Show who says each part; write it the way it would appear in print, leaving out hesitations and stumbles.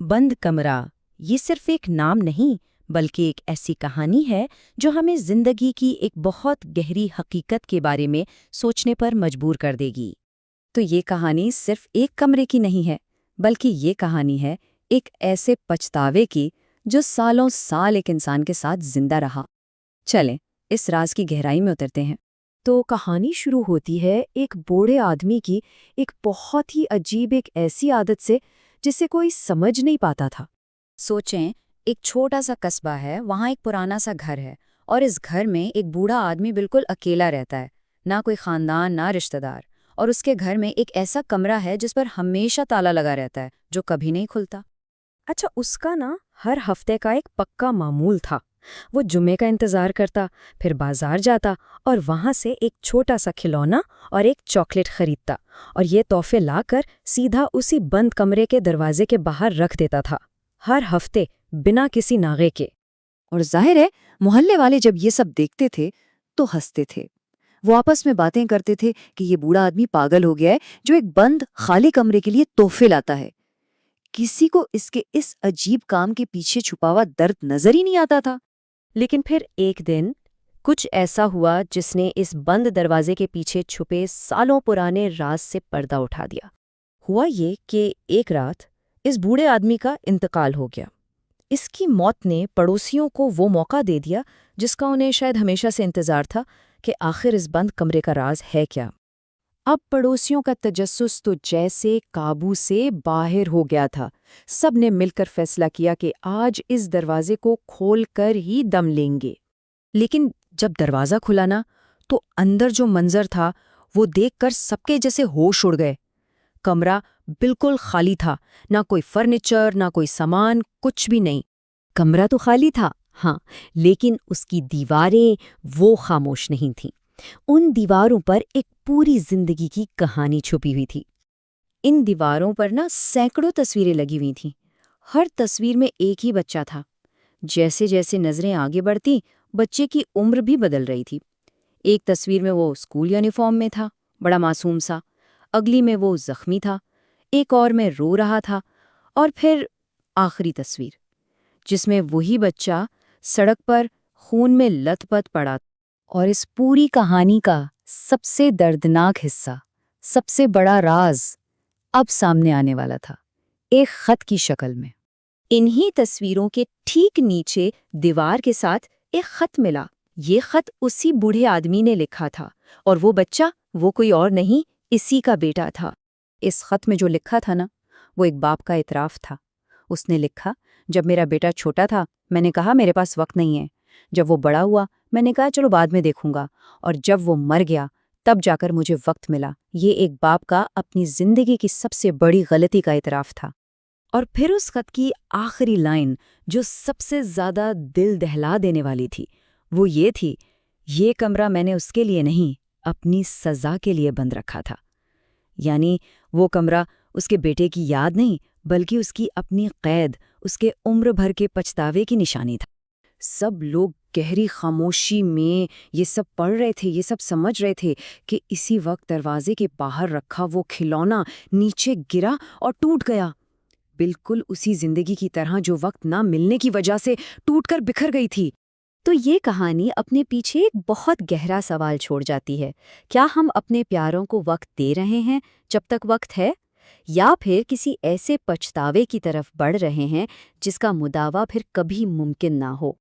Speaker 1: بند کمرہ یہ صرف ایک نام نہیں بلکہ ایک ایسی کہانی ہے جو ہمیں زندگی کی ایک بہت گہری حقیقت کے بارے میں سوچنے پر مجبور کر دے گی۔
Speaker 2: تو یہ کہانی صرف ایک کمرے کی نہیں ہے، بلکہ یہ کہانی ہے ایک ایسے پچھتاوے کی جو سالوں سال ایک انسان کے ساتھ زندہ رہا۔ چلیں اس راز کی گہرائی میں اترتے ہیں۔
Speaker 3: تو کہانی شروع ہوتی ہے ایک بوڑھے آدمی کی ایک بہت ہی عجیب ایک ایسی عادت سے جسے کوئی سمجھ نہیں پاتا تھا۔
Speaker 2: سوچیں، ایک چھوٹا سا قصبہ ہے، وہاں ایک پرانا سا گھر ہے، اور اس گھر میں ایک بوڑھا آدمی بالکل اکیلا رہتا ہے، نہ کوئی خاندان نہ رشتہ دار، اور اس کے گھر میں ایک ایسا کمرہ ہے جس پر ہمیشہ تالا لگا رہتا ہے جو کبھی نہیں کھلتا۔
Speaker 3: اچھا، اس کا ہر ہفتے کا ایک پکا معمول تھا۔ وہ جمعے کا انتظار کرتا، پھر بازار جاتا اور وہاں سے ایک چھوٹا سا کھلونا اور ایک چاکلیٹ خریدتا، اور یہ تحفے لا کر سیدھا اسی بند کمرے کے دروازے کے باہر رکھ دیتا تھا، ہر ہفتے بنا کسی ناغے کے۔
Speaker 2: اور ظاہر ہے محلے والے جب یہ سب دیکھتے تھے تو ہنستے تھے۔ وہ آپس میں باتیں کرتے تھے کہ یہ بوڑھا آدمی پاگل ہو گیا ہے جو ایک بند خالی کمرے کے لیے تحفے لاتا ہے۔ کسی کو اس کے اس عجیب کام کے پیچھے چھپا ہوا درد نظر ہی نہیں آتا تھا۔
Speaker 3: لیکن پھر ایک دن کچھ ایسا ہوا جس نے اس بند دروازے کے پیچھے چھپے سالوں پرانے راز سے پردہ اٹھا دیا۔ ہوا یہ کہ ایک رات اس بوڑھے آدمی کا انتقال ہو گیا۔ اس کی موت نے پڑوسیوں کو وہ موقع دے دیا جس کا انہیں شاید ہمیشہ سے انتظار تھا کہ آخر اس بند کمرے کا راز ہے کیا۔ اب پڑوسیوں کا تجسس تو جیسے قابو سے باہر ہو گیا تھا۔ سب نے مل کر فیصلہ کیا کہ آج اس دروازے کو کھول کر ہی دم لیں گے۔ لیکن جب دروازہ کھلا تو اندر جو منظر تھا وہ دیکھ کر سب کے جیسے ہوش اڑ گئے۔ کمرہ بالکل خالی تھا، نہ کوئی فرنیچر نہ کوئی سامان، کچھ بھی نہیں۔ کمرہ تو خالی تھا، ہاں، لیکن اس کی دیواریں وہ خاموش نہیں تھیں۔ ان دیواروں پر ایک پوری زندگی کی کہانی چھپی ہوئی تھی۔ ان دیواروں پر سینکڑوں تصویریں لگی ہوئی تھیں۔ ہر تصویر میں ایک ہی بچہ تھا۔ جیسے جیسے نظریں آگے بڑھتی، بچے کی عمر بھی بدل رہی تھی۔ ایک تصویر میں وہ اسکول یونیفارم میں تھا، بڑا معصوم سا، اگلی میں وہ زخمی تھا، ایک اور میں رو رہا تھا، اور پھر آخری تصویر جس میں وہی بچہ سڑک پر خون میں لت پت پڑا۔ اور اس پوری کہانی کا سب سے دردناک حصہ، سب سے بڑا راز اب سامنے آنے والا تھا، ایک خط کی شکل میں۔ انہی تصویروں کے ٹھیک نیچے دیوار کے ساتھ ایک خط ملا۔ یہ خط اسی بوڑھے آدمی نے لکھا تھا، اور وہ بچہ وہ کوئی اور نہیں، اسی کا بیٹا تھا۔ اس خط میں جو لکھا تھا وہ ایک باپ کا اعتراف تھا۔ اس نے لکھا، جب میرا بیٹا چھوٹا تھا میں نے کہا میرے پاس وقت نہیں ہے، جب وہ بڑا ہوا میں نے کہا چلو بعد میں دیکھوں گا، اور جب وہ مر گیا تب جا کر مجھے وقت ملا۔ یہ ایک باپ کا اپنی زندگی کی سب سے بڑی غلطی کا اعتراف تھا۔ اور پھر اس خط کی آخری لائن جو سب سے زیادہ دل دہلا دینے والی تھی وہ یہ تھی، یہ کمرہ میں نے اس کے لیے نہیں، اپنی سزا کے لیے بند رکھا تھا۔ یعنی وہ کمرہ اس کے بیٹے کی یاد نہیں بلکہ اس کی اپنی قید، اس کے عمر بھر کے پچھتاوے کی نشانی تھا۔ سب لوگ گہری خاموشی میں یہ سب پڑھ رہے تھے، یہ سب سمجھ رہے تھے کہ اسی وقت دروازے کے باہر رکھا وہ کھلونا نیچے گرا اور ٹوٹ گیا، بالکل اسی زندگی کی طرح جو وقت نہ ملنے کی وجہ سے ٹوٹ کر بکھر گئی تھی۔ تو یہ کہانی اپنے پیچھے ایک بہت گہرا سوال چھوڑ جاتی ہے، کیا ہم اپنے پیاروں کو وقت دے رہے ہیں جب تک وقت ہے، یا پھر کسی ایسے پچھتاوے کی طرف بڑھ رہے ہیں جس کا مداوع پھر کبھی ممکن نہ ہو؟